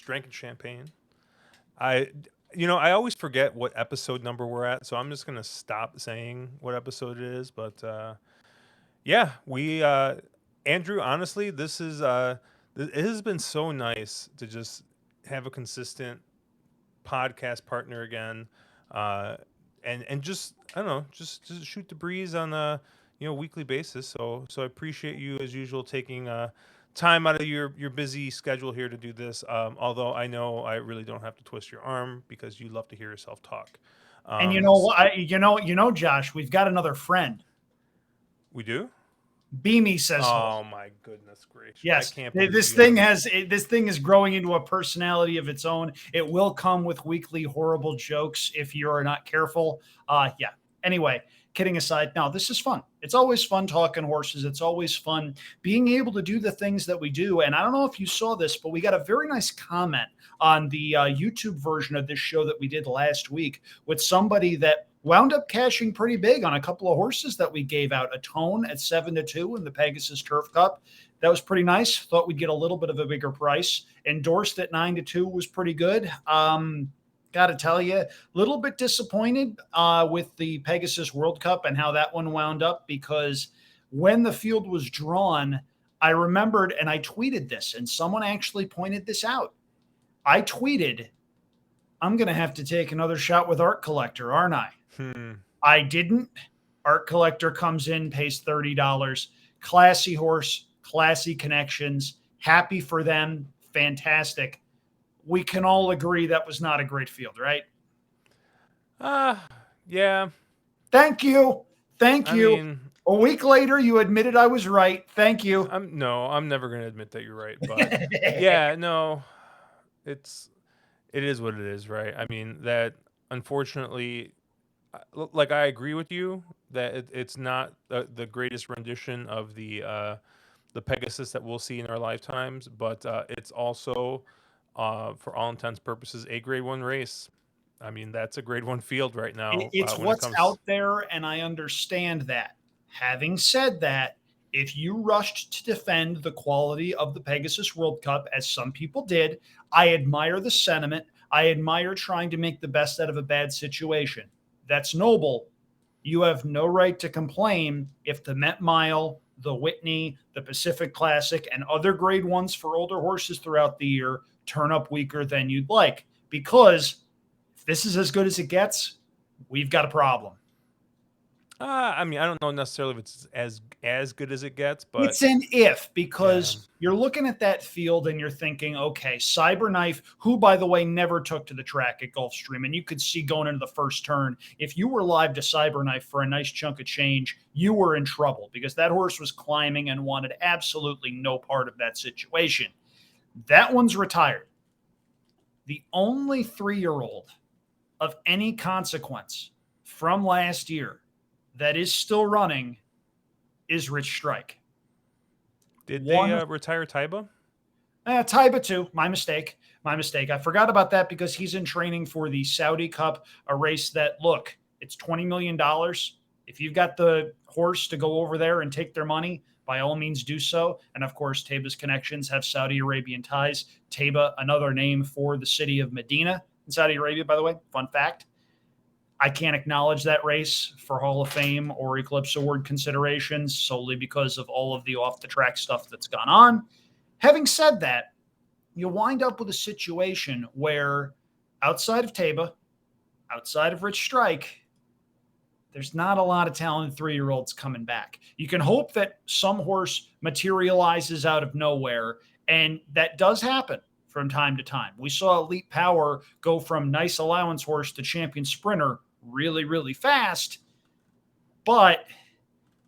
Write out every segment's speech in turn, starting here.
drinking champagne. I, I always forget what episode number we're at, so I'm just gonna stop saying what episode it is. But yeah, Andrew. Honestly, it has been so nice to just have a consistent podcast partner again, uh, and just I don't know, just shoot the breeze on a weekly basis. So I appreciate you as usual taking time out of your busy schedule here to do this. Although I know I really don't have to twist your arm because you love to hear yourself talk. And S- Josh, we've got another friend. we do. Beamy says hello. Oh my goodness gracious! I Yes, can't believe this you thing have. has this thing is growing into a personality of its own. It will come with weekly horrible jokes if you are not careful. Yeah. Anyway, kidding aside, now this is fun. It's always fun talking horses. It's always fun being able to do the things that we do. And I don't know if you saw this, but we got a very nice comment on the YouTube version of this show that we did last week with somebody that wound up cashing pretty big on a couple of horses that we gave out. A Tone at 7-2 in the Pegasus Turf Cup. That was pretty nice. Thought we'd get a little bit of a bigger price. Endorsed at 9-2 was pretty good. Got to tell you, a little bit disappointed with the Pegasus World Cup and how that one wound up, because when the field was drawn, I remembered and I tweeted this, and someone actually pointed this out. I tweeted, I'm going to have to take another shot with Art Collector, aren't I? I didn't. Art Collector comes in, pays $30. Classy horse, classy connections. Happy for them. Fantastic. We can all agree that was not a great field, right? Yeah. Thank you. Thank I you. mean, A week later, you admitted I was right. Thank you. I'm never going to admit that you're right, but yeah, no, it is what it is, right? I mean, that unfortunately, like I agree with you that it's not the greatest rendition of the Pegasus that we'll see in our lifetimes, but it's also, for all intents purposes, a Grade One race. I mean, that's a Grade One field right now It's when it what's comes. out there, and I understand that. Having said that, if you rushed to defend the quality of the Pegasus World Cup, as some people did, I admire the sentiment. I admire trying to make the best out of a bad situation. That's noble. You have no right to complain if the Met Mile, the Whitney, the Pacific Classic, and other grade ones for older horses throughout the year turn up weaker than you'd like. Because if this is as good as it gets, we've got a problem. I mean, I don't know necessarily if it's as good as it gets, but It's an if, yeah, because you're looking at that field and you're thinking, okay, Cyberknife, who, by the way, never took to the track at Gulfstream, and you could see going into the first turn, if you were live to Cyberknife for a nice chunk of change, you were in trouble because that horse was climbing and wanted absolutely no part of that situation. That one's retired. The only 3-year-old of any consequence from last year that is still running is Rich Strike. did they One retire Taiba? Taiba too. My mistake. My mistake. I forgot about that because he's in training for the Saudi Cup, a race that, look, it's $20 million. If you've got the horse to go over there and take their money, by all means do so. And of course, Taiba's connections have Saudi Arabian ties. Taiba, another name for the city of Medina in Saudi Arabia, by the way. Fun fact. I can't acknowledge that race for Hall of Fame or Eclipse Award considerations solely because of all of the off the track stuff that's gone on. Having said that, you wind up with a situation where outside of Taiba, outside of Rich Strike, there's not a lot of talented 3-year-olds coming back. You can hope that some horse materializes out of nowhere, and that does happen from time to time. We saw Elite Power go from nice allowance horse to champion sprinter really, really fast, but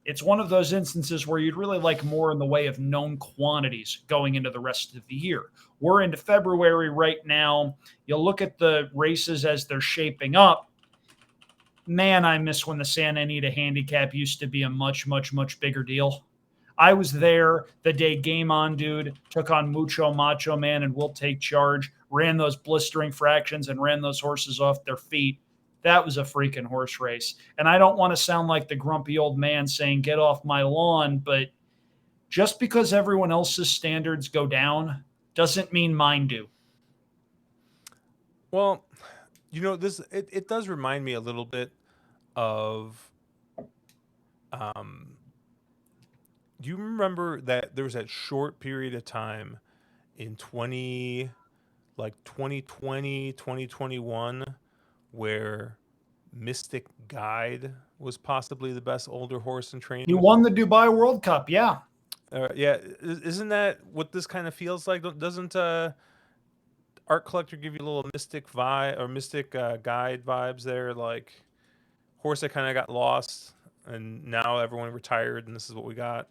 it's one of those instances where you'd really like more in the way of known quantities going into the rest of the year. We're into February right now. You look at the races as they're shaping up. Man, I miss when the Santa Anita handicap used to be a much, much, much bigger deal. I was there the day Game On Dude took on Mucho Macho Man and Will Take Charge, ran those blistering fractions and ran those horses off their feet. That was a freaking horse race. And I don't want to sound like the grumpy old man saying, get off my lawn, but just because everyone else's standards go down doesn't mean mine do. Well, it does remind me a little bit of um do you remember that there was that short period of time in 2020, 2021, where Mystic Guide was possibly the best older horse in He training? won the Dubai World Cup. Yeah. Yeah, isn't that what this kind of feels like? Doesn't Art Collector give you a little Mystic vibe or Mystic Guide vibes there? Like horse that kind of got lost and now everyone retired and this is what we got.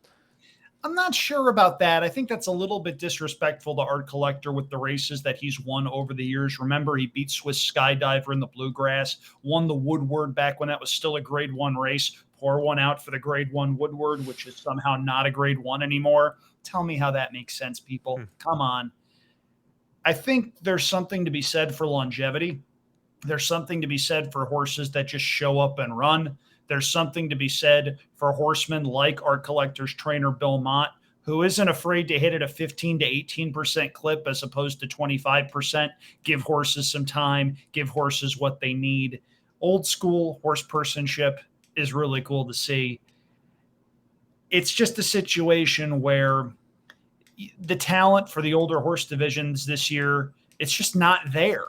I'm not sure about that. I think that's a little bit disrespectful to Art Collector with the races that he's won over the years. Remember, he beat Swiss Skydiver in the Bluegrass, won the Woodward back when that was still a grade one race. Pour one out for the grade one Woodward, which is somehow not a grade one anymore. Tell me how that makes sense, people. Hmm. Come on. I think there's something to be said for longevity. There's something to be said for horses that just show up and run. There's something to be said for horsemen like Art Collector's trainer Bill Mott, who isn't afraid to hit at a 15 to 18% clip as opposed to 25%. Give horses some time, give horses what they need. Old school horse personship is really cool to see. It's just a situation where the talent for the older horse divisions this year, it's just not there.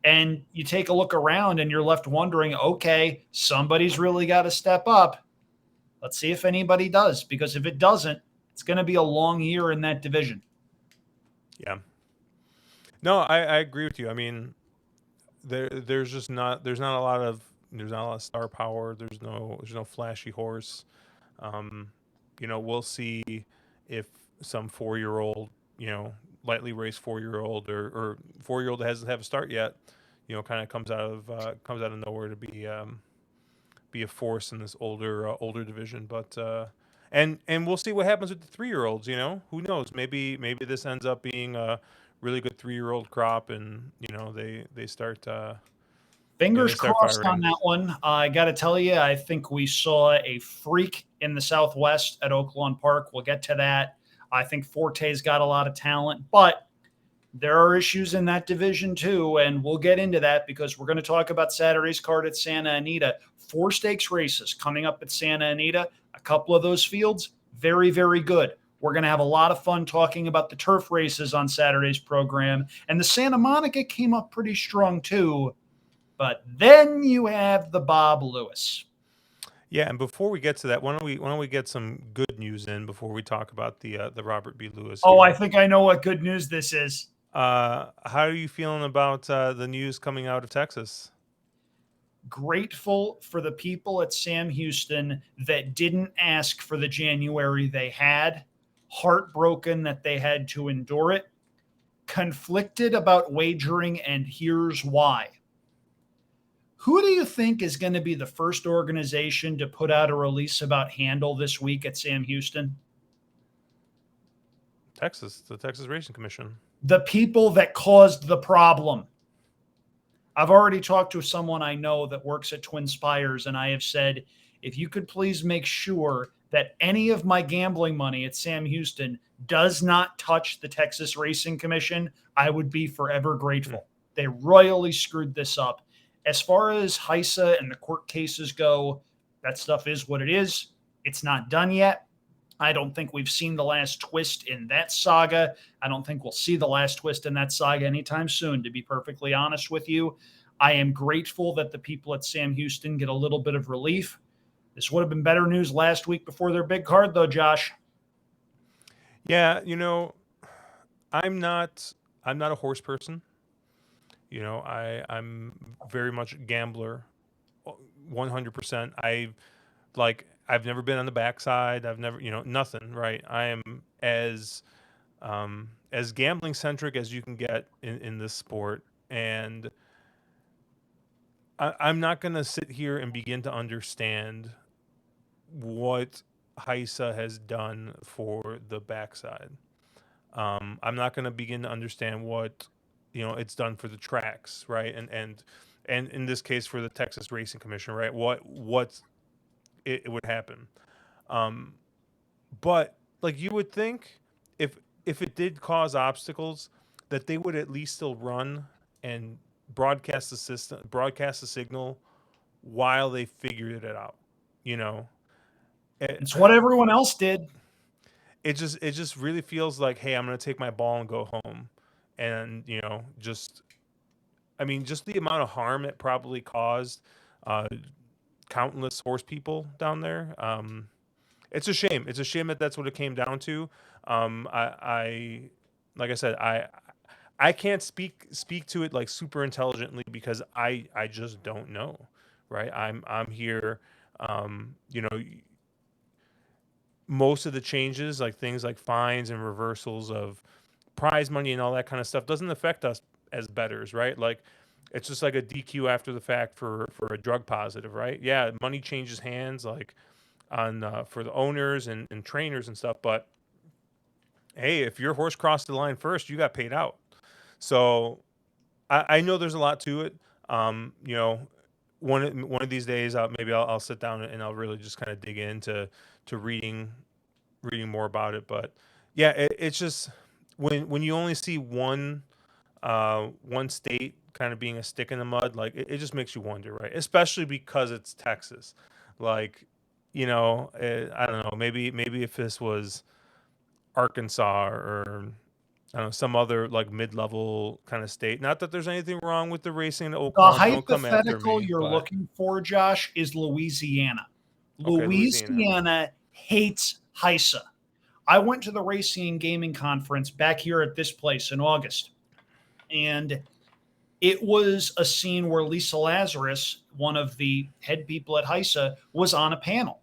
And you take a look around and you're left wondering, okay, somebody's really got to step up. Let's see if anybody does, because if it doesn't, it's going to be a long year in that division. Yeah. No, I agree with you. I mean, there's not a lot of star power. There's no flashy horse. Um, we'll see if some 4-year-old, lightly raced 4-year-old or 4-year-old that hasn't have a start yet, kind of comes out of nowhere to be a force in this older division. But and we'll see what happens with the 3-year-olds. Who knows? Maybe this ends up being a really good 3-year-old crop, and they start Fingers they start crossed on firing. that one. I got to tell you, I think we saw a freak in the Southwest at Oaklawn Park. We'll get to that. I think Forte's got a lot of talent, but there are issues in that division too, and we'll get into that because we're going to talk about Saturday's card at Santa Anita. 4 stakes races coming up at Santa Anita. A couple of those fields, very, very good. We're going to have a lot of fun talking about the turf races on Saturday's program, and the Santa Monica came up pretty strong too. But then you have the Bob Lewis. Yeah, and before we get to that, why don't we get some good news in before we talk about the Robert B. Lewis Oh, I here? think I know what good news this is. How are you feeling about the news coming out of Texas? Grateful for the people at Sam Houston that didn't ask for the January they had, heartbroken that they had to endure it, conflicted about wagering, and here's why. Who do you think is going to be the first organization to put out a release about handle this week at Sam Houston? The Texas Racing Commission. The people that caused the problem. I've already talked to someone I know that works at Twin Spires, and I have said, if you could please make sure that any of my gambling money at Sam Houston does not touch the Texas Racing Commission, I would be forever Hmm. grateful. They royally screwed this up. As far as HISA and the court cases go, that stuff is what it is. It's not done yet. I don't think we've seen the last twist in that saga. I don't think we'll see the last twist in that saga anytime soon, to be perfectly honest with you. I am grateful that the people at Sam Houston get a little bit of relief. This would have been better news last week before their big card, though, Josh. Yeah, I'm not I'm not a horse person. I'm very much a gambler, 100%. I've never been on the backside. I've never, nothing. Right. I am as gambling centric as you can get in this sport, and I'm not gonna sit here and begin to understand what HISA has done for the backside. I'm not going to begin to understand what it's done for the tracks, right? And in this case for the Texas Racing Commission, right? What it would happen. Um, but like you would think, if it did cause obstacles, that they would at least still run and broadcast the signal while they figured it out. You know, it, It's what everyone else did. it just really feels like, hey, I'm gonna take my ball and go home, and I mean, just the amount of harm it probably caused uh, countless horse people down there. It's a shame. It's a shame that that's what it came down to. I like I said, I can't speak to it like super intelligently because I just don't know, right? I'm here. You know, most of the changes, like things like fines and reversals of prize money and all that kind of stuff, doesn't affect us as bettors, right? Like it's just like a DQ after the fact for a drug positive, right? Yeah, money changes hands, like on for the owners and trainers and stuff, but hey, if your horse crossed the line first, you got paid out. So I know there's a lot to it. You know, one of these days, maybe I'll sit down and I'll really just kind of dig into to reading more about it. But yeah, it's just when you only see one state kind of being a stick in the mud, like it just makes you wonder, right? Especially because it's Texas. Like, I don't know, maybe if this was Arkansas or I don't know, some other like mid-level kind of state. Not that there's anything wrong with the racing in Oak The Park. Don't come after hypothetical me, you're but looking for, Josh, is Louisiana. okay, Louisiana. Louisiana hates HISA. I went to the Racing and Gaming Conference back here at this place in August, and it was a scene where Lisa Lazarus, one of the head people at HISA, was on a panel.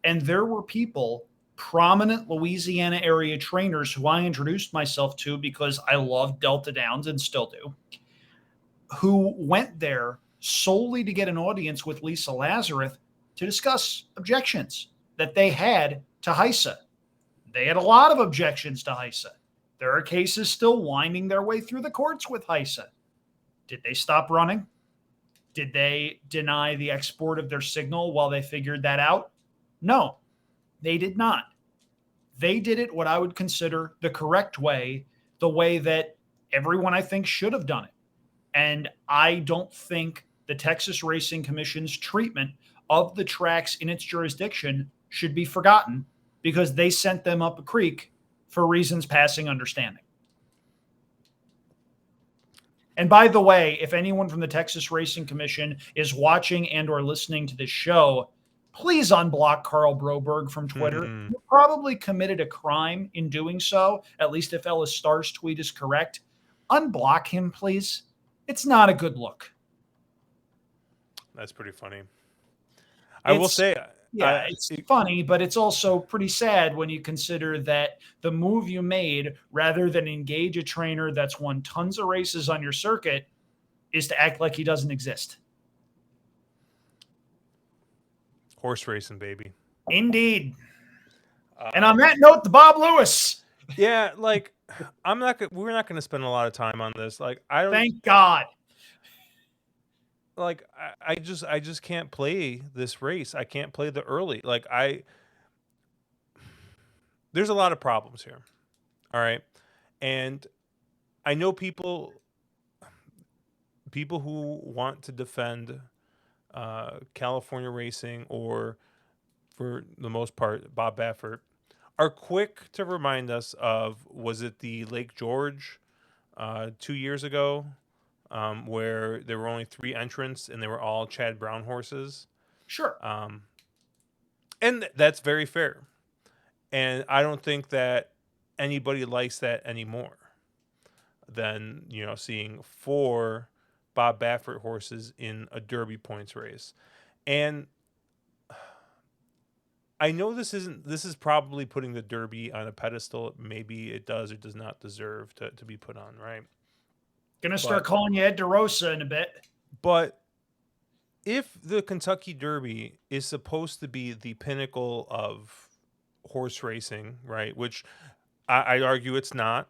And there were people, prominent Louisiana area trainers who I introduced myself to because I love Delta Downs and still do, who went there solely to get an audience with Lisa Lazarus to discuss objections that they had to HISA. They had a lot of objections to HISA. There are cases still winding their way through the courts with HISA. Did they stop running? Did they deny the export of their signal while they figured that out? No, they did not. They did it what I would consider the correct way, the way that everyone I think should have done it. And I don't think the Texas Racing Commission's treatment of the tracks in its jurisdiction should be forgotten because they sent them up a creek for reasons passing understanding. And by the way, if anyone from the Texas Racing Commission is watching and or listening to this show, please unblock Carl Broberg from Twitter. Hmm. You probably committed a crime in doing so, at least if Ellis Starr's tweet is correct. Unblock him, please. It's not a good look. That's pretty funny. I will It's say, Yeah, it's funny, but it's also pretty sad when you consider that the move you made, rather than engage a trainer that's won tons of races on your circuit, is to act like he doesn't exist. horse racing, baby. Indeed. And on that note, the Bob Lewis. Yeah, like we're not gonna spend a lot of time on this. Like I don't Thank God. like I just can't play this race. I can't play the early. There's a lot of problems here. All right. And I know people who want to defend California racing, or for the most part Bob Baffert, are quick to remind us of, was it the Lake George 2 years ago, where there were only three entrants and they were all Chad Brown horses. Sure. And that's very fair. And I don't think that anybody likes that anymore than, seeing four Bob Baffert horses in a Derby points race. And I know this is probably putting the Derby on a pedestal. Maybe it does or does not deserve to be put on, right? Gonna start calling you Ed DeRosa in a bit. But if the Kentucky Derby is supposed to be the pinnacle of horse racing, right? Which I'd argue it's not.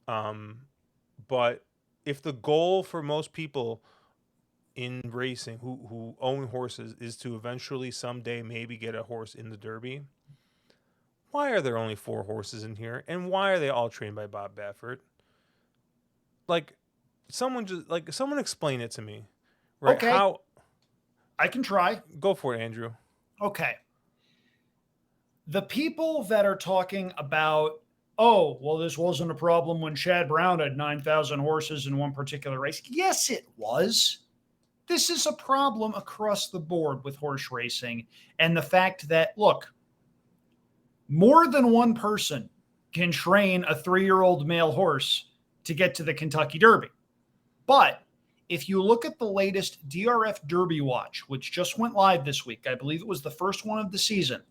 But if the goal for most people in racing who own horses is to eventually someday maybe get a horse in the Derby, why are there only four horses in here? And why are they all trained by Bob Baffert? Like, someone explain it to me, right? Okay, How? I can try. Go for it, Andrew. Okay. The people that are talking about, oh, well, this wasn't a problem when Chad Brown had 9,000 horses in one particular race. Yes, it was. This is a problem across the board with horse racing. And the fact that, look, more than one person can train a 3-year-old male horse to get to the Kentucky Derby. But if you look at the latest DRF Derby Watch, which just went live this week, I believe it was the first one of the season,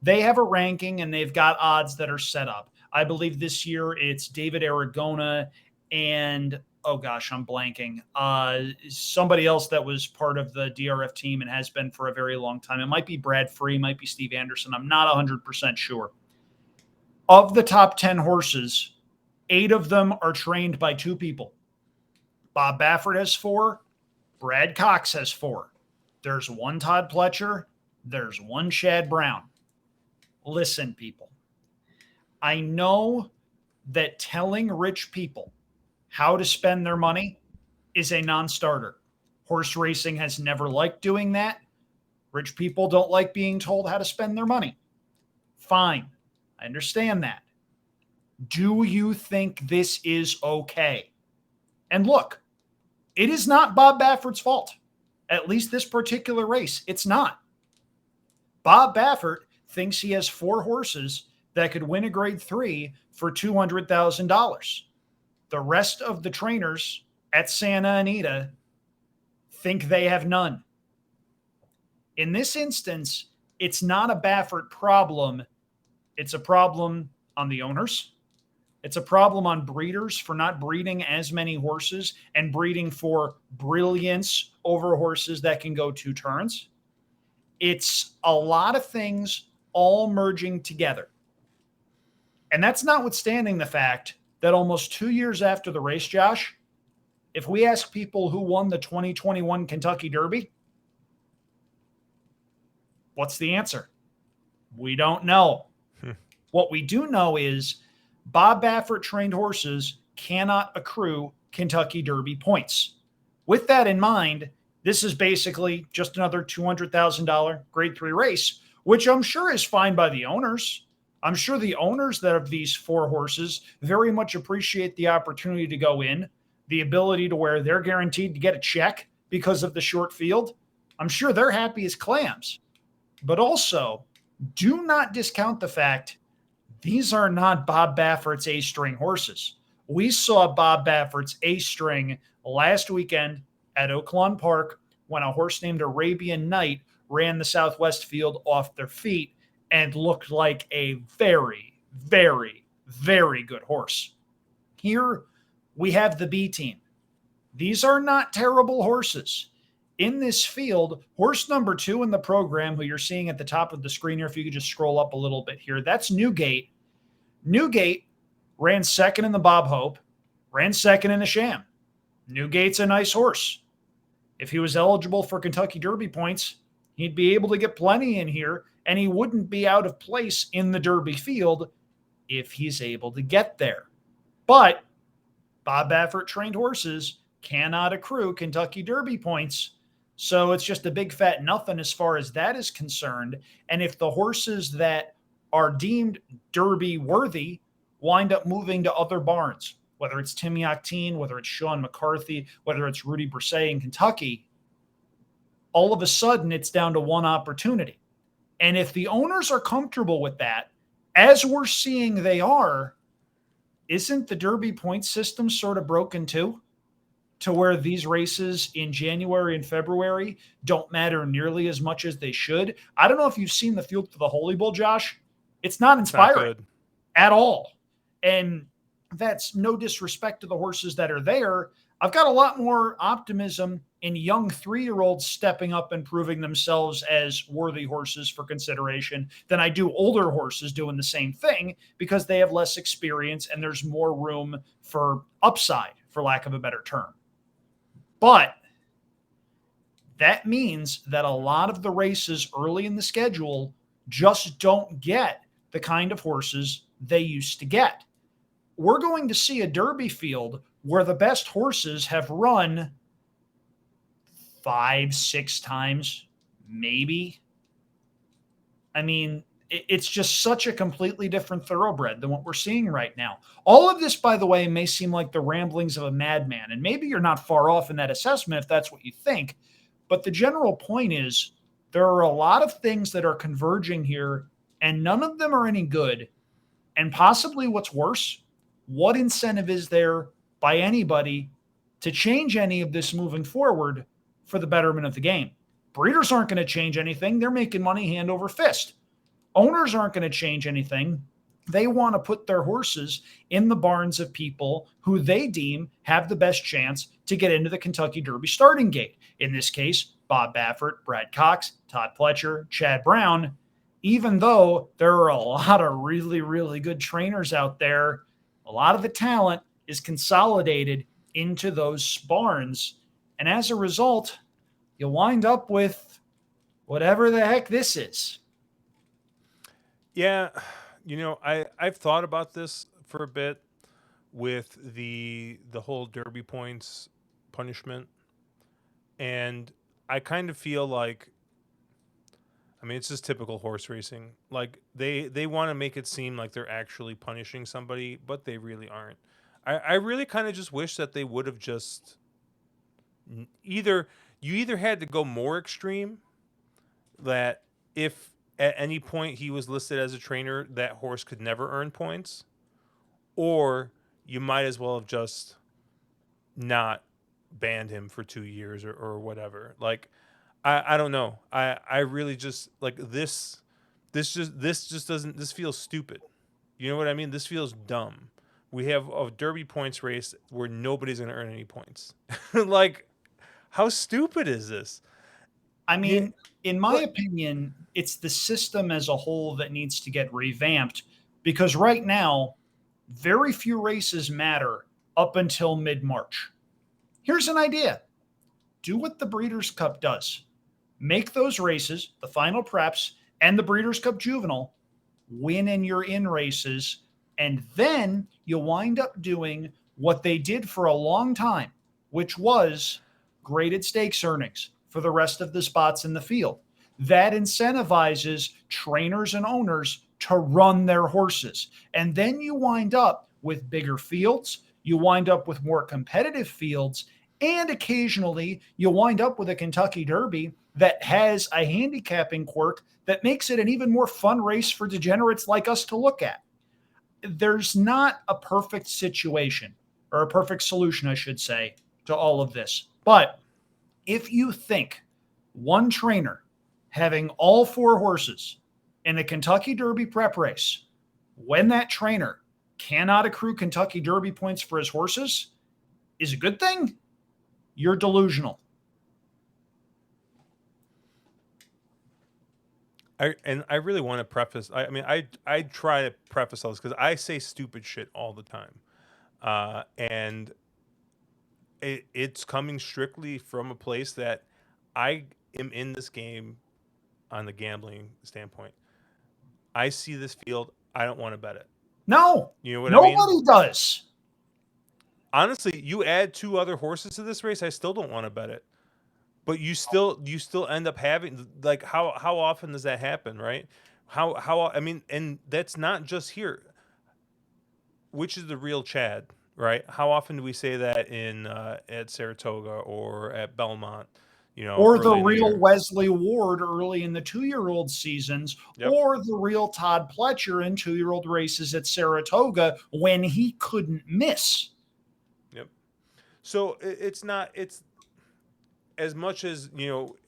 they have a ranking and they've got odds that are set up. I believe this year it's David Aragona and, oh gosh, I'm blanking. Somebody else that was part of the DRF team and has been for a very long time. It might be Brad Free, might be Steve Anderson. I'm not 100% sure. Of the top 10 horses, 8 of them are trained by 2 people. Bob Baffert has 4. Brad Cox has 4. There's 1 Todd Pletcher. There's 1 Chad Brown. Listen, people, I know that telling rich people how to spend their money is a non-starter. Horse racing has never liked doing that. Rich people don't like being told how to spend their money. Fine. I understand that. Do you think this is okay? And look, it is not Bob Baffert's fault. At least this particular race, it's not. Bob Baffert thinks he has 4 horses that could win a grade 3 for $200,000. The rest of the trainers at Santa Anita think they have none. In this instance, it's not a Baffert problem. It's a problem on the owners. It's a problem on breeders for not breeding as many horses and breeding for brilliance over horses that can go 2 turns. It's a lot of things all merging together. And that's notwithstanding the fact that almost 2 years after the race, Josh, if we ask people who won the 2021 Kentucky Derby, what's the answer? We don't know. What we do know is Bob Baffert trained horses cannot accrue Kentucky Derby points. With that in mind, this is basically just another $200,000 grade 3 race, which I'm sure is fine by the owners. I'm sure the owners that of these 4 horses very much appreciate the opportunity to go in, the ability to where they're guaranteed to get a check because of the short field. I'm sure they're happy as clams. But also, do not discount the fact these are not Bob Baffert's A-string horses. We saw Bob Baffert's A-string last weekend at Oaklawn Park when a horse named Arabian Night ran the Southwest field off their feet and looked like a very, very, very good horse. Here we have the B team. These are not terrible horses. In this field, horse number 2 in the program, who you're seeing at the top of the screen here, if you could just scroll up a little bit here, that's Newgate. Newgate ran 2nd in the Bob Hope, ran 2nd in the Sham. Newgate's a nice horse. If he was eligible for Kentucky Derby points, he'd be able to get plenty in here, and he wouldn't be out of place in the Derby field if he's able to get there. But Bob Baffert trained horses cannot accrue Kentucky Derby points, so it's just a big fat nothing as far as that is concerned. And if the horses that are deemed Derby worthy wind up moving to other barns, whether it's Timmy Octane, whether it's Sean McCarthy, whether it's Rudy Brisset in Kentucky, all of a sudden it's down to one opportunity. And if the owners are comfortable with that, as we're seeing they are, isn't the Derby point system sort of broken too? To where these races in January and February don't matter nearly as much as they should. I don't know if you've seen the field for the Holy Bull, Josh. It's not inspiring at all. And that's no disrespect to the horses that are there. I've got a lot more optimism in young 3-year-olds stepping up and proving themselves as worthy horses for consideration than I do older horses doing the same thing, because they have less experience and there's more room for upside, for lack of a better term. But that means that a lot of the races early in the schedule just don't get the kind of horses they used to get. We're going to see a Derby field where the best horses have run 5, 6 times, maybe. I mean, it's just such a completely different thoroughbred than what we're seeing right now. All of this, by the way, may seem like the ramblings of a madman, and maybe you're not far off in that assessment if that's what you think. But the general point is there are a lot of things that are converging here, and none of them are any good. And possibly what's worse, what incentive is there by anybody to change any of this moving forward for the betterment of the game? Breeders aren't going to change anything. They're making money hand over fist. Owners aren't going to change anything. They want to put their horses in the barns of people who they deem have the best chance to get into the Kentucky Derby starting gate. In this case, Bob Baffert, Brad Cox, Todd Pletcher, Chad Brown. Even though there are a lot of really, really good trainers out there, a lot of the talent is consolidated into those barns. And as a result, you wind up with whatever the heck this is. Yeah, I've thought about this for a bit with the whole Derby points punishment, and I kind of feel like, I mean, it's just typical horse racing. Like they want to make it seem like they're actually punishing somebody, but they really aren't. I really kind of just wish that they would have just either you either had to go more extreme, that if at any point he was listed as a trainer, that horse could never earn points, or you might as well have just not banned him for 2 years or whatever. Like, I don't know. I really just like this just doesn't, this feels stupid. You know what I mean? This feels dumb. We have a Derby points race where nobody's going to earn any points. Like, how stupid is this? I Yeah, mean, in my what? opinion, it's the system as a whole that needs to get revamped because right now, very few races matter up until mid March. Here's an idea: do what the Breeders' Cup does. Make those races, the final preps and the Breeders' Cup Juvenile, win in your in races, and then you'll wind up doing what they did for a long time, which was graded stakes earnings for the rest of the spots in the field. That incentivizes trainers and owners to run their horses. And then you wind up with bigger fields, you wind up with more competitive fields, and occasionally you wind up with a Kentucky Derby that has a handicapping quirk that makes it an even more fun race for degenerates like us to look at. There's not a perfect situation or a perfect solution, I should say, to all of this. But if you think one trainer having all four horses in the Kentucky Derby prep race, when that trainer cannot accrue Kentucky Derby points for his horses, is a good thing, you're delusional. I really want to preface. I mean, I try to preface all this because I say stupid shit all the time, and it's coming strictly from a place that I am in this game on the gambling standpoint. I see this field. I don't want to bet it. No, You know what I mean? nobody does. Honestly, you add two other horses to this race, I still don't want to bet it. But you still end up having, like, how often does that happen, right? How I mean, and that's not just here. Which is the real Chad, right? How often do we say that in at Saratoga or at Belmont, Or the early in the real year? Wesley Ward early in the 2-year-old seasons, Yep, or the real Todd Pletcher in 2-year-old races at Saratoga when he couldn't miss. yep. So it's not, it's as much as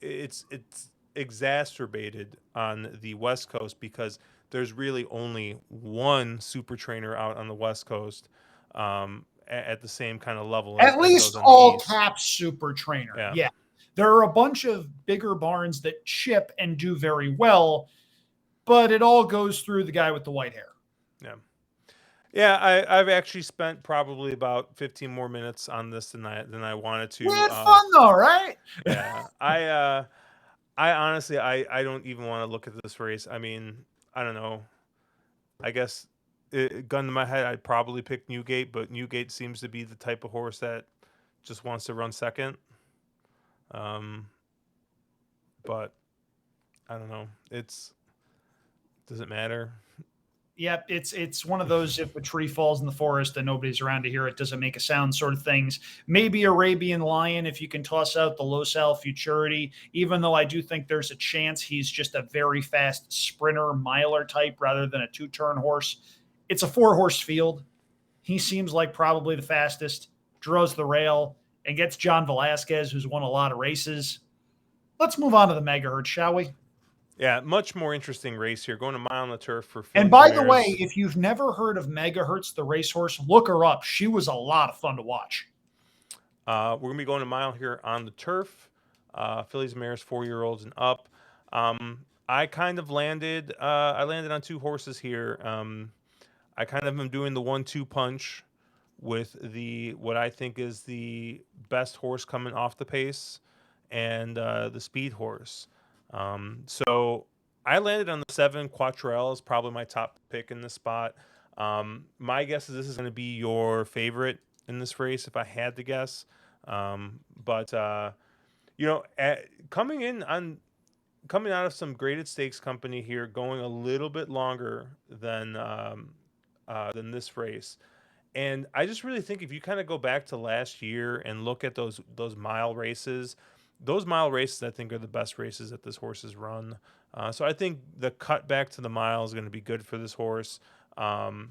it's exacerbated on the West Coast because there's really only one super trainer out on the West Coast, at the same kind of level as, At those least on the all East. caps super trainer. Yeah, Yeah. There are a bunch of bigger barns that ship and do very well, but it all goes through the guy with the white hair. yeah. Yeah, I've actually spent probably about 15 more minutes on this than I wanted We to. had fun though, right? Yeah, I honestly I don't even want to look at this race. I mean, I don't know. I guess gun to my head, I'd probably pick Newgate, but Newgate seems to be the type of horse that just wants to run second. Um, but I don't know. Does it matter? Yep, it's one of those if a tree falls in the forest and nobody's around to hear it, doesn't make a sound sort of things. Maybe Arabian Lion if you can toss out the Los Al Futurity, even though I do think there's a chance he's just a very fast sprinter, miler type rather than a two-turn horse. It's a four-horse field. He seems like probably the fastest, draws the rail, and gets John Velasquez, who's won a lot of races. Let's move on to the megahertz, shall we? Yeah, much more interesting race here. Going a mile on the turf for And fillies by the way, mares. if you've never heard of Megahertz, the racehorse, look her up. She was a lot of fun to watch. We're gonna be going a mile here on the turf. Fillies mares, 4-year-olds and up. I kind of landed. I landed on two horses here. I kind of am doing the 1-2 punch with the what I think is the best horse coming off the pace, and the speed horse. So I landed on the 7 Quattrell is probably my top pick in this spot. My guess is this is going to be your favorite in this race if I had to guess. But coming in on coming out of some graded stakes company here, going a little bit longer than this race. And I just really think if you kind of go back to last year and look at those mile races, those mile races I think are the best races that this horse has run. So I think the cut back to the mile is going to be good for this horse, and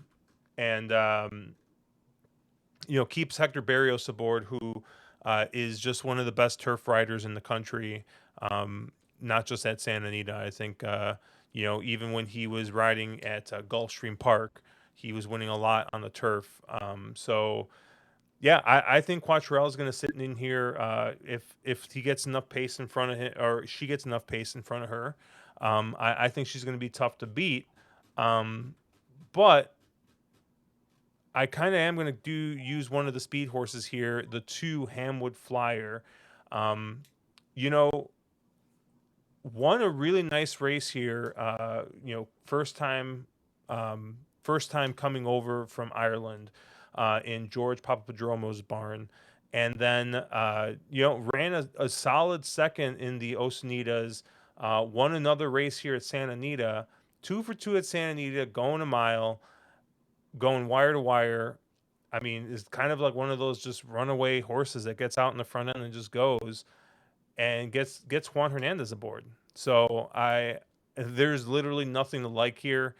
keeps Hector Barrios aboard, who is just one of the best turf riders in the country. Not just at Santa Anita. I think even when he was riding at Gulfstream Park, he was winning a lot on the turf. So yeah, I think Quattrell is going to sit in here if he gets enough pace in front of him, or she gets enough pace in front of her. I think she's going to be tough to beat. But I kind of am going to use one of the speed horses here, the 2 Hamwood Flyer. Um, you know, won a really nice race here. First time coming over from Ireland in George Papadromo's barn, and then ran a solid second in the Osanitas. Won another race here at Santa Anita, 2 for 2 at Santa Anita, going a mile, going wire to wire. I mean, it's kind of like one of those just runaway horses that gets out in the front end and just goes and gets Juan Hernandez aboard. So there's literally nothing to like here.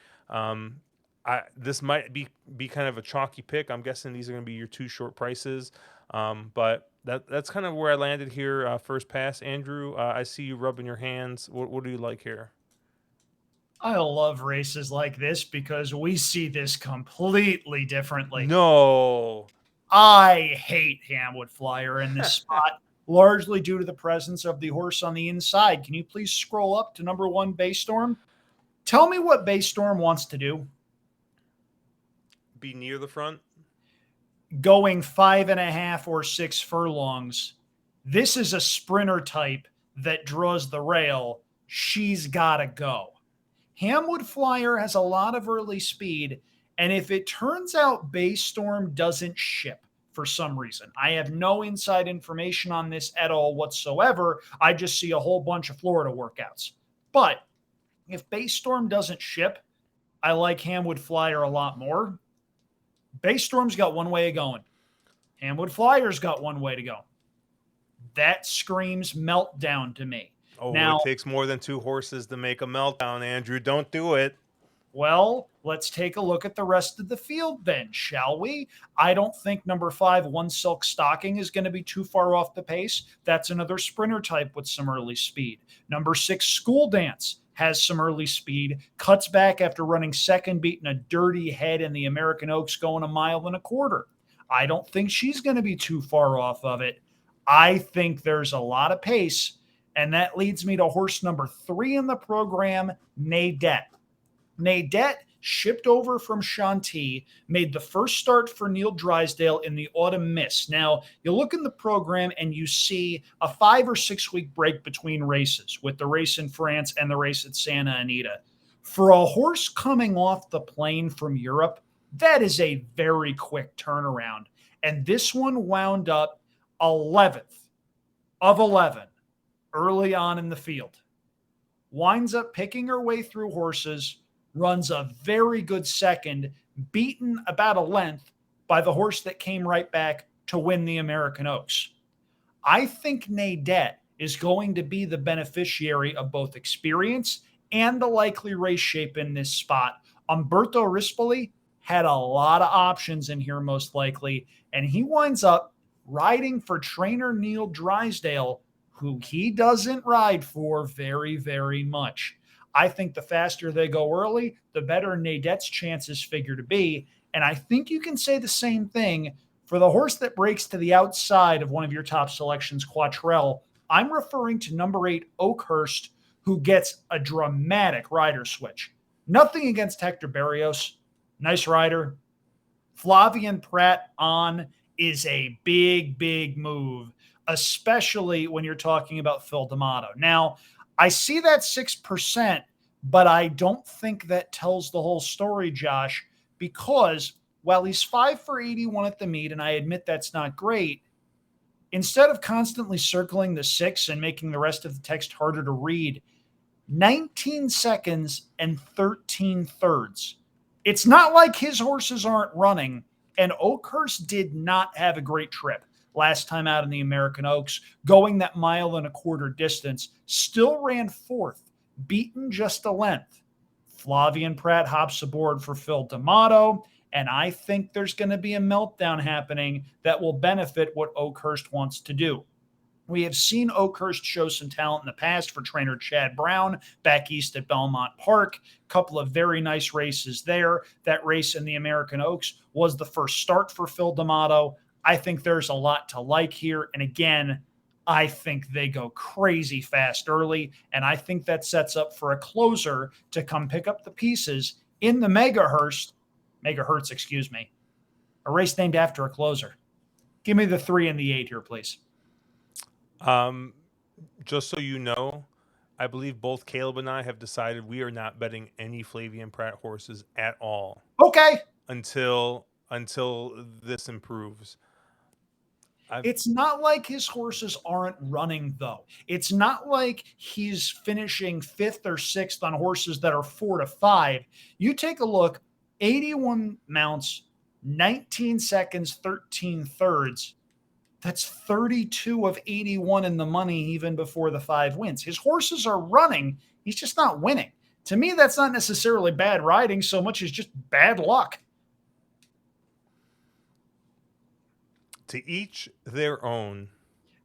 This might be kind of a chalky pick. I'm guessing these are going to be your 2 short prices. But that's kind of where I landed here first pass. Andrew, I see you rubbing your hands. What do you like here? I love races like this because we see this completely differently. No. I hate Hamwood Flyer in this spot, largely due to the presence of the horse on the inside. Can you please scroll up to number 1, Baystorm? Tell me what Baystorm wants to do. Be near the front. Going 5.5 or 6 furlongs. This is a sprinter type that draws the rail. She's got to go. Hamwood Flyer has a lot of early speed, and if it turns out Baystorm doesn't ship for some reason, I have no inside information on this at all whatsoever. I just see a whole bunch of Florida workouts. But if Baystorm doesn't ship, I like Hamwood Flyer a lot more. Baystorm's got one way of going. Hamwood Flyer's got one way to go. That screams meltdown to me. Oh, now, it takes more than 2 horses to make a meltdown, Andrew. Don't do it. Well, let's take a look at the rest of the field then, shall we? I don't think number 5, One Silk Stocking, is going to be too far off the pace. That's another sprinter type with some early speed. Number 6, School Dance, has some early speed, cuts back after running second, beating a dirty head in the American Oaks going 1.25 miles. I don't think she's going to be too far off of it. I think there's a lot of pace, and that leads me to horse number 3 in the program, Nadette. Nadette shipped over from Shanti, made the first start for Neil Drysdale in the Autumn Miss. Now, you look in the program and you see a 5 or 6 week break between races, with the race in France and the race at Santa Anita. For a horse coming off the plane from Europe, That is a very quick turnaround. And this one wound up 11th of 11 early on in the field. Winds up picking her way through horses, runs a very good second, beaten about a length by the horse that came right back to win the American Oaks. I think Nadette is going to be the beneficiary of both experience and the likely race shape in this spot. Umberto Rispoli had a lot of options in here, most likely, and he winds up riding for trainer Neil Drysdale, who he doesn't ride for very, very much. I think the faster they go early, the better Nadette's chances figure to be. And I think you can say the same thing for the horse that breaks to the outside of one of your top selections, Quattrell. I'm referring to number 8, Oakhurst, who gets a dramatic rider switch. Nothing against Hector Barrios. Nice rider. Flavian Pratt on is a big, big move, especially when you're talking about Phil D'Amato. Now, I see that 6%, but I don't think that tells the whole story, Josh, because while he's 5 for 81 at the meet, and I admit that's not great, instead of constantly circling the 6 and making the rest of the text harder to read, 19 seconds and 13 thirds. It's not like his horses aren't running, and Oakhurst did not have a great trip last time out in the American Oaks, going that 1.25 mile distance, still ran 4th, beaten just a length. Flavian Pratt hops aboard for Phil D'Amato, and I think there's going to be a meltdown happening that will benefit what Oakhurst wants to do. We have seen Oakhurst show some talent in the past for trainer Chad Brown back east at Belmont Park. A couple of very nice races there. That race in the American Oaks was the first start for Phil D'Amato. I think there's a lot to like here. And again, I think they go crazy fast early. And I think that sets up for a closer to come pick up the pieces in the Megahertz, a race named after a closer. Give me the 3 and the 8 here, please. Just so you know, I believe both Caleb and I have decided we are not betting any Flavian Pratt horses at all. Okay. Until this improves. It's not like his horses aren't running, though. It's not like he's finishing 5th or 6th on horses that are 4 to 5. You take a look, 81 mounts, 19 seconds, 13 thirds. That's 32 of 81 in the money even before the 5 wins. His horses are running. He's just not winning. To me, that's not necessarily bad riding so much as just bad luck. To each their own.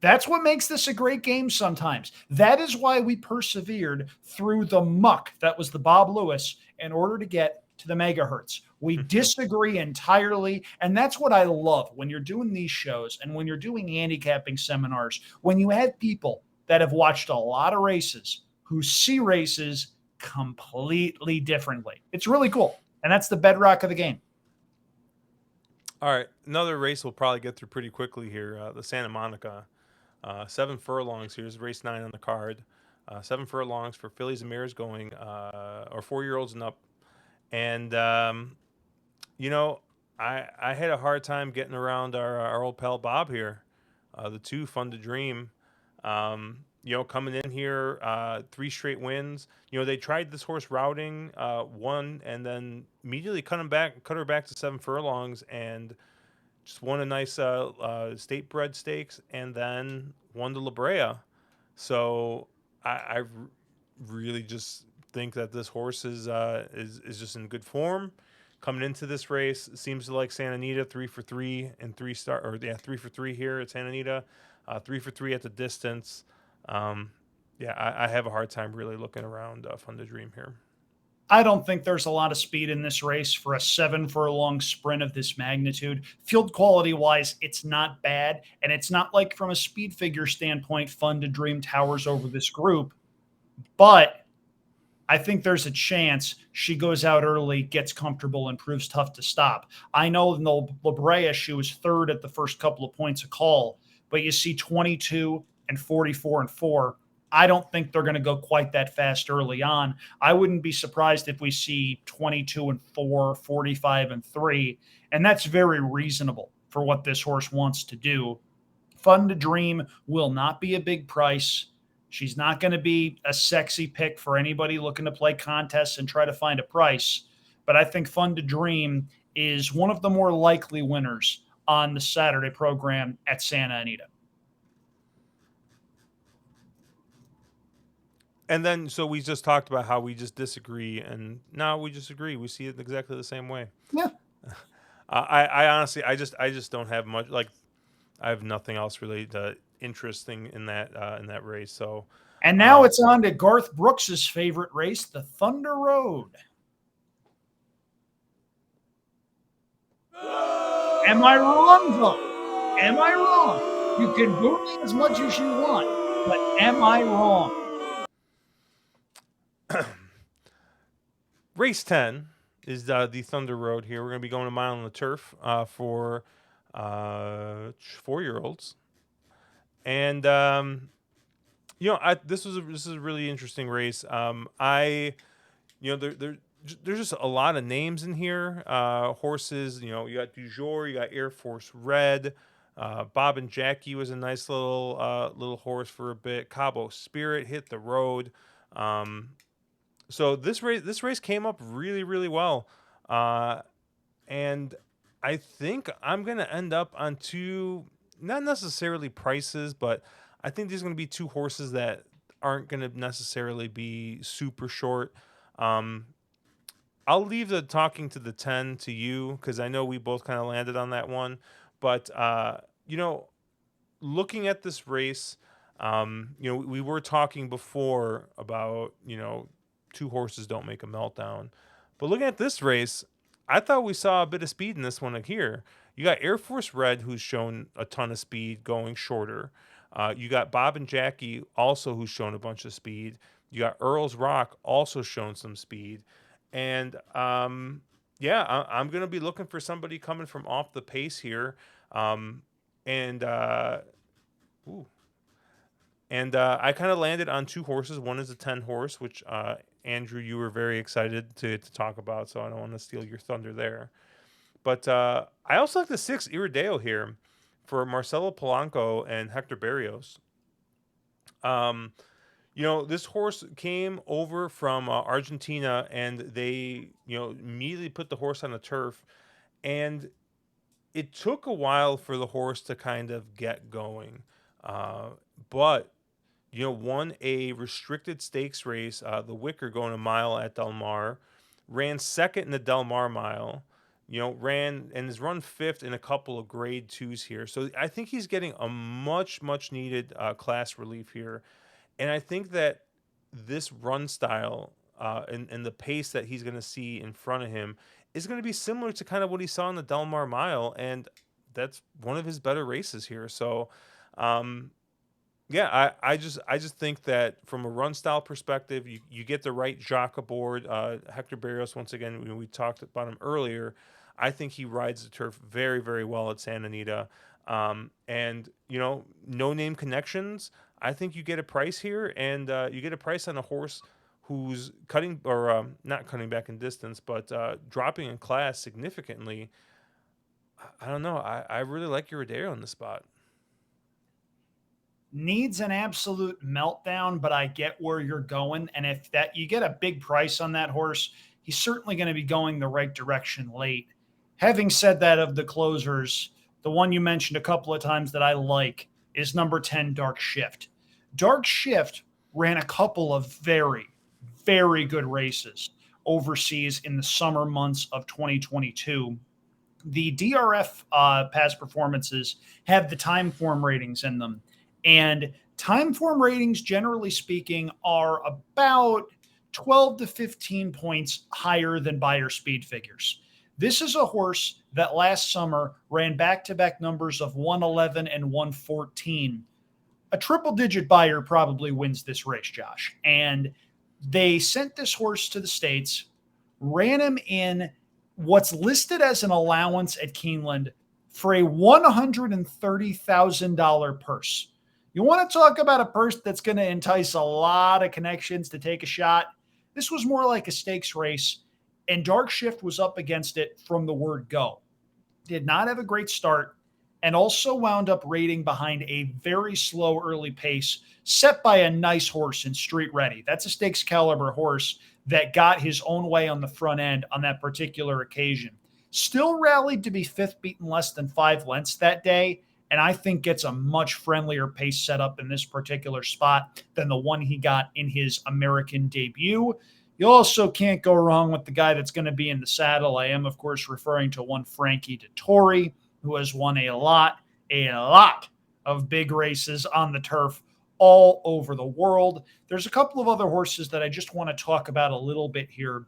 That's what makes this a great game sometimes. That is why we persevered through the muck that was the Bob Lewis in order to get to the megahertz. We disagree entirely, and that's what I love when you're doing these shows and when you're doing handicapping seminars, when you have people that have watched a lot of races who see races completely differently. It's really cool, and that's the bedrock of the game. All right, another race we'll probably get through pretty quickly here, the Santa Monica. 7 furlongs. Here's race 9 on the card. 7 furlongs for fillies and mares going, or 4-year-olds and up. And, you know, I had a hard time getting around our old pal Bob here. The 2, Fun to Dream. You know, coming in here, 3 straight wins. You know, they tried this horse routing, won, and then immediately cut her back to 7 furlongs, and just won a nice state bred stakes, and then won the La Brea. So I really just think that this horse is just in good form coming into this race. It seems to like Santa Anita, 3 for 3 and 3 for 3 here at Santa Anita, 3 for 3 at the distance. I have a hard time really looking around Fun to Dream here. I don't think there's a lot of speed in this race for a 7 furlong sprint of this magnitude. Field quality wise, it's not bad. And it's not like from a speed figure standpoint, Fun to Dream towers over this group. But I think there's a chance she goes out early, gets comfortable, and proves tough to stop. I know in the La Brea, she was 3rd at the first couple of points of call, but you see 22 and 44 and 4. I don't think they're going to go quite that fast early on. I wouldn't be surprised if we see 22-4, 45-3, and that's very reasonable for what this horse wants to do. Fun to Dream will not be a big price. She's not going to be a sexy pick for anybody looking to play contests and try to find a price. But I think Fun to Dream is one of the more likely winners on the Saturday program at Santa Anita. And then, so we just talked about how we just disagree, and now we just agree. We see it exactly the same way. Yeah. I honestly, I just don't have much. Like, I have nothing else really interesting in that race. So, And now it's on to Garth Brooks's favorite race, the Thunder Road. Am I wrong, though? Am I wrong? You can boo me as much as you want, but am I wrong? Race 10 is the Thunder Road here. We're going to be going a mile on the turf for 4-year-olds. And, this is a really interesting race. There's just a lot of names in here. Horses, you got Du Jour, you got Air Force Red. Bob and Jackie was a nice little horse for a bit. Cabo Spirit hit the road. So this race came up really, really well. And I think I'm going to end up on two, not necessarily prices, but I think these are going to be two horses that aren't going to necessarily be super short. I'll leave the talking to the 10 to you, because I know we both kind of landed on that one. But, looking at this race, we were talking before about, two horses don't make a meltdown. But looking at this race, I thought we saw a bit of speed in this one here. You got Air Force Red, who's shown a ton of speed going shorter. You got Bob and Jackie, also, who's shown a bunch of speed. You got Earl's Rock, also shown some speed. And, I'm going to be looking for somebody coming from off the pace here. I kind of landed on two horses. One is a 10 horse, which Andrew, you were very excited to talk about, so I don't want to steal your thunder there. But I also like the 6 Irideo here for Marcelo Polanco and Hector Barrios. This horse came over from Argentina, and they, immediately put the horse on the turf, and it took a while for the horse to kind of get going. But won a restricted stakes race, the Wicker, going a mile at Del Mar, ran second in the Del Mar mile, ran and has run fifth in a couple of grade 2s here. So I think he's getting a much, much needed class relief here. And I think that this run style and the pace that he's going to see in front of him is going to be similar to kind of what he saw in the Del Mar mile. And that's one of his better races here. So, I just think that from a run style perspective, you get the right jock aboard. Hector Barrios, once again, we talked about him earlier. I think he rides the turf very, very well at Santa Anita. And no name connections. I think you get a price here, and you get a price on a horse who's cutting, or not cutting back in distance, but dropping in class significantly. I don't know. I really like Irideo in the spot. Needs an absolute meltdown, but I get where you're going. And if that you get a big price on that horse, he's certainly going to be going the right direction late. Having said that, of the closers, the one you mentioned a couple of times that I like is number 10, Dark Shift. Dark Shift ran a couple of very, very good races overseas in the summer months of 2022. The DRF past performances have the time form ratings in them. And time form ratings, generally speaking, are about 12 to 15 points higher than Beyer speed figures. This is a horse that last summer ran back-to-back numbers of 111 and 114. A triple-digit Beyer probably wins this race, Josh. And they sent this horse to the States, ran him in what's listed as an allowance at Keeneland for a $130,000 purse. You want to talk about a person that's going to entice a lot of connections to take a shot? This was more like a stakes race, and Dark Shift was up against it from the word go. Did not have a great start, and also wound up rating behind a very slow early pace set by a nice horse in Street Ready. That's a stakes caliber horse that got his own way on the front end on that particular occasion. Still rallied to be fifth, beaten less than 5 lengths that day, and I think gets a much friendlier pace setup in this particular spot than the one he got in his American debut. You also can't go wrong with the guy that's going to be in the saddle. I am, of course, referring to one Frankie Dettori, who has won a lot of big races on the turf all over the world. There's a couple of other horses that I just want to talk about a little bit here.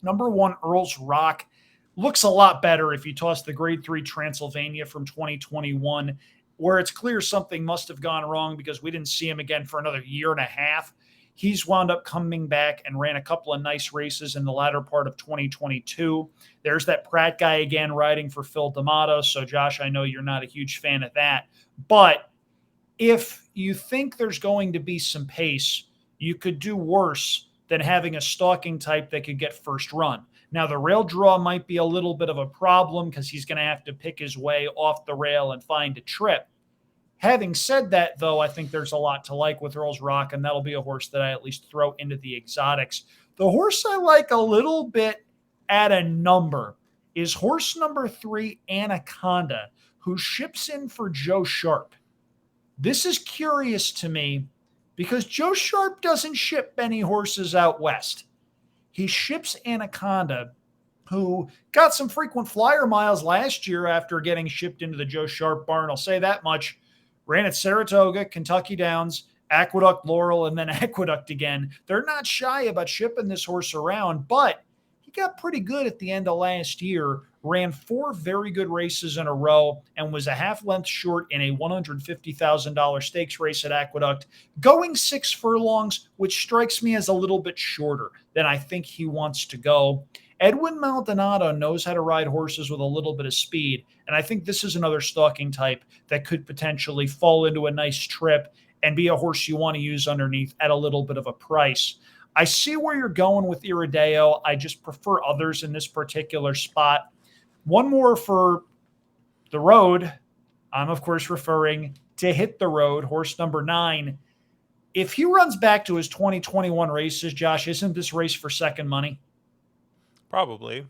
Number one, Earl's Rock looks a lot better if you toss the grade 3 Transylvania from 2021, where it's clear something must have gone wrong because we didn't see him again for another year and a half. He's wound up coming back and ran a couple of nice races in the latter part of 2022. There's that Pratt guy again riding for Phil D'Amato. So, Josh, I know you're not a huge fan of that. But if you think there's going to be some pace, you could do worse than having a stalking type that could get first run. Now, the rail draw might be a little bit of a problem because he's going to have to pick his way off the rail and find a trip. Having said that, though, I think there's a lot to like with Earl's Rock, and that'll be a horse that I at least throw into the exotics. The horse I like a little bit at a number is horse number 3, Anaconda, who ships in for Joe Sharp. This is curious to me because Joe Sharp doesn't ship many horses out west. He ships Anaconda, who got some frequent flyer miles last year after getting shipped into the Joe Sharp barn. I'll say that much. Ran at Saratoga, Kentucky Downs, Aqueduct, Laurel, and then Aqueduct again. They're not shy about shipping this horse around, but he got pretty good at the end of last year, ran 4 very good races in a row, and was a half length short in a $150,000 stakes race at Aqueduct, going 6 furlongs, which strikes me as a little bit shorter than I think he wants to go. Edwin Maldonado knows how to ride horses with a little bit of speed, and I think this is another stalking type that could potentially fall into a nice trip and be a horse you want to use underneath at a little bit of a price. I see where you're going with Irideo. I just prefer others in this particular spot. One more for the road. I'm, of course, referring to Hit the Road, horse number 9. If he runs back to his 2021 races, Josh, isn't this race for second money? Probably.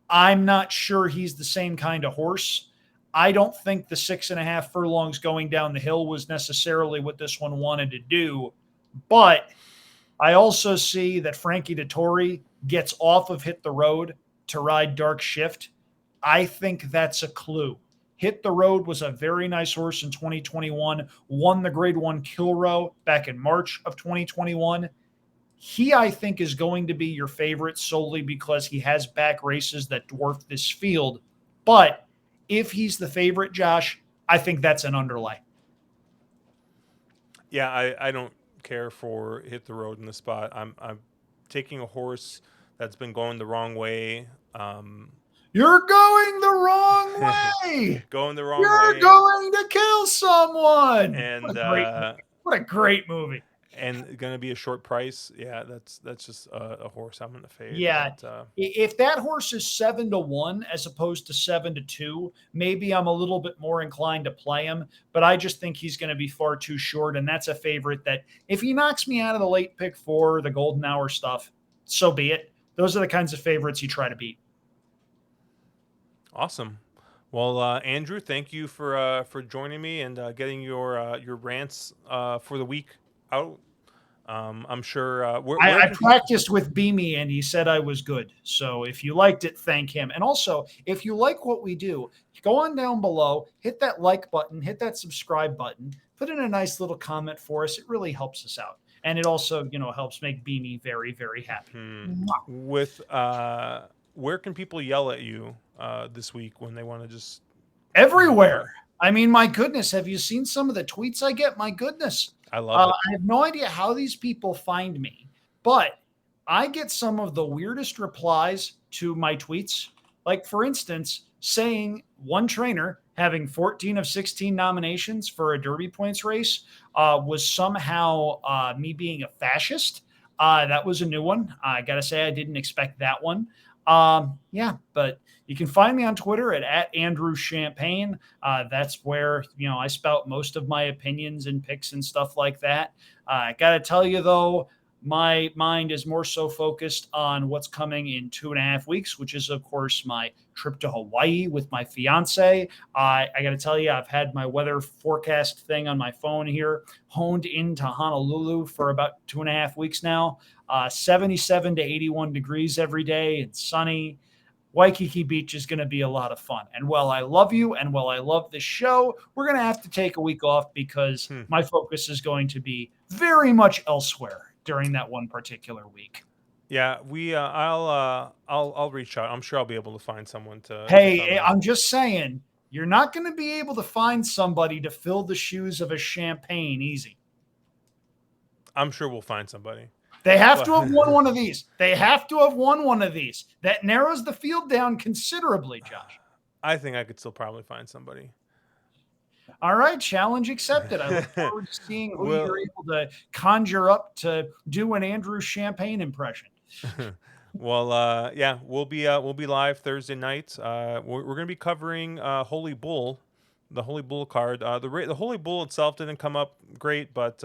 I'm not sure he's the same kind of horse. I don't think the 6.5 furlongs going down the hill was necessarily what this one wanted to do. But I also see that Frankie Dettori gets off of Hit the Road to ride Dark Shift. I think that's a clue. Hit the Road was a very nice horse in 2021, won the Grade 1 Kilroe back in March of 2021. He, I think, is going to be your favorite solely because he has back races that dwarf this field. But if he's the favorite, Josh, I think that's an underlay. Yeah, I don't care for Hit the Road in the spot. I'm taking a horse that's been going the wrong way. You're going the wrong way. Going the wrong way. You're going to kill someone. And what a great movie. And going to be a short price. Yeah, that's just a horse I'm going to fade. Yeah, but, if that horse is 7-1 as opposed to 7-2, maybe I'm a little bit more inclined to play him. But I just think he's going to be far too short, and that's a favorite that if he knocks me out of the late pick 4, the golden hour stuff, so be it. Those are the kinds of favorites you try to beat. Awesome. Well, Andrew, thank you for joining me and getting your rants for the week out. I'm sure I practiced with Beamy and he said I was good. So if you liked it, thank him. And also, if you like what we do, go on down below, hit that like button, hit that subscribe button, put in a nice little comment for us. It really helps us out. And it also, helps make Beamy very, very happy. With where can people yell at you this week when they want to just everywhere? I mean, my goodness, have you seen some of the tweets I get? My goodness. I love it. I have no idea how these people find me, but I get some of the weirdest replies to my tweets. Like, for instance, saying one trainer having 14 of 16 nominations for a Derby points race was somehow me being a fascist. That was a new one. I got to say, I didn't expect that one. Yeah, but you can find me on Twitter at Andrew Champagne. That's where, I spout most of my opinions and picks and stuff like that. I got to tell you, though, my mind is more so focused on what's coming in 2.5 weeks, which is, of course, my trip to Hawaii with my fiance. I got to tell you, I've had my weather forecast thing on my phone here honed into Honolulu for about 2.5 weeks now. 77 to 81 degrees every day. It's sunny. Waikiki Beach is going to be a lot of fun. And while I love you and while I love this show, we're going to have to take a week off because my focus is going to be very much elsewhere during that one particular week. Yeah, I'll reach out. I'm sure I'll be able to find someone to Hey, come I'm just saying, you're not going to be able to find somebody to fill the shoes of a Champagne easy. I'm sure we'll find somebody. They have to have won one of these. They have to have won one of these. That narrows the field down considerably, Josh. I think I could still probably find somebody. All right, challenge accepted. I look forward to seeing who you're able to conjure up to do an Andrew Champagne impression. Well, yeah, we'll be live Thursday night. We're going to be covering Holy Bull, the Holy Bull card. The Holy Bull itself didn't come up great, but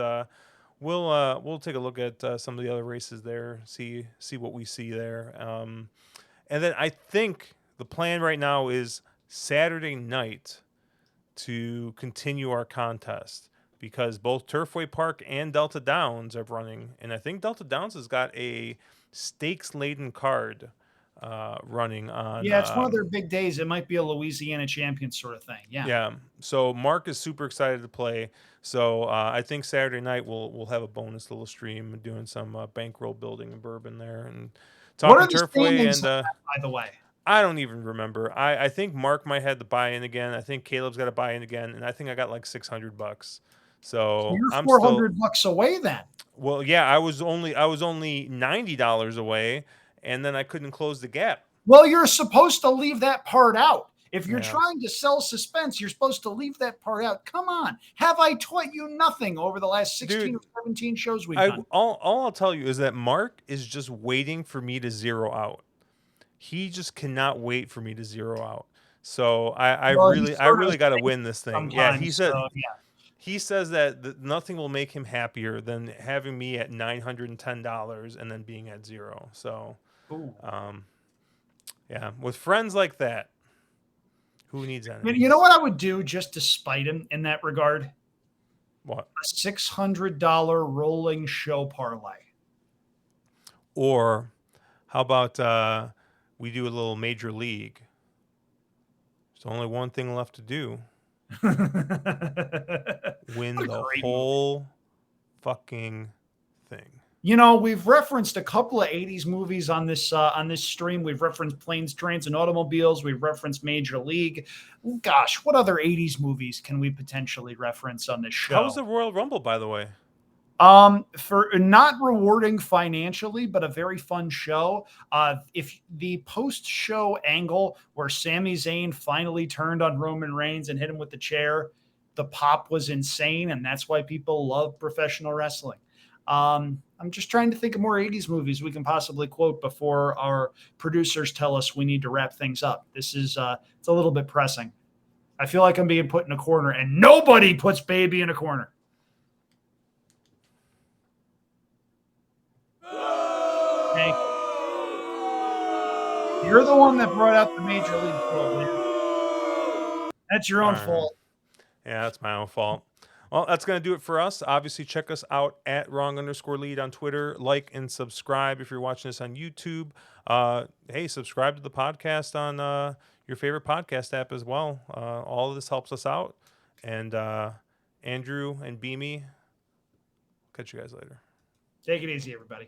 we'll take a look at some of the other races there, see what we see there, and then I think the plan right now is Saturday night to continue our contest because both Turfway Park and Delta Downs are running, and I think Delta Downs has got a stakes laden card running on. Yeah, it's one of their big days. It might be a Louisiana champion sort of thing. Yeah. Yeah. So Mark is super excited to play. So I think Saturday night we'll have a bonus little stream doing some bankroll building in Bourbon there and talking Turfway and by the way. I don't even remember. I think Mark might have to buy in again. I think Caleb's got to buy in again, and I think I got like $600. So you're I'm $400 away then. Well, yeah, I was only $90 away, and then I couldn't close the gap. Well, you're supposed to leave that part out. If you're trying to sell suspense, you're supposed to leave that part out. Come on. Have I taught you nothing over the last 16 or 17 shows we've done? All I'll tell you is that Mark is just waiting for me to zero out. He just cannot wait for me to zero out. So I really got to win this thing. Yeah, he said. So, yeah. He says that nothing will make him happier than having me at $910 and then being at zero. So, yeah, with friends like that, who needs enemies? You know what I would do just to spite him in that regard? What? A $600 rolling show parlay. Or how about we do a little major league? There's only one thing left to do. Win the whole fucking thing. You know, we've referenced a couple of 80s movies on this stream. We've referenced Planes, Trains, and Automobiles. We've referenced Major League. Gosh, what other 80s movies can we potentially reference on this show? How was the Royal Rumble, by the way? For not rewarding financially, but a very fun show. If the post-show angle where Sami Zayn finally turned on Roman Reigns and hit him with the chair, the pop was insane, and that's why people love professional wrestling. I'm just trying to think of more 80s movies we can possibly quote before our producers tell us we need to wrap things up. This is it's a little bit pressing. I feel like I'm being put in a corner, and nobody puts baby in a corner. Okay. You're the one that brought out the Major League program. That's your own fault. Yeah, that's my own fault. Well, that's going to do it for us. Obviously, check us out at wrong_lead on Twitter. Like and subscribe if you're watching this on YouTube. Hey, subscribe to the podcast on your favorite podcast app as well. All of this helps us out. And Andrew and Beamy, catch you guys later. Take it easy, everybody.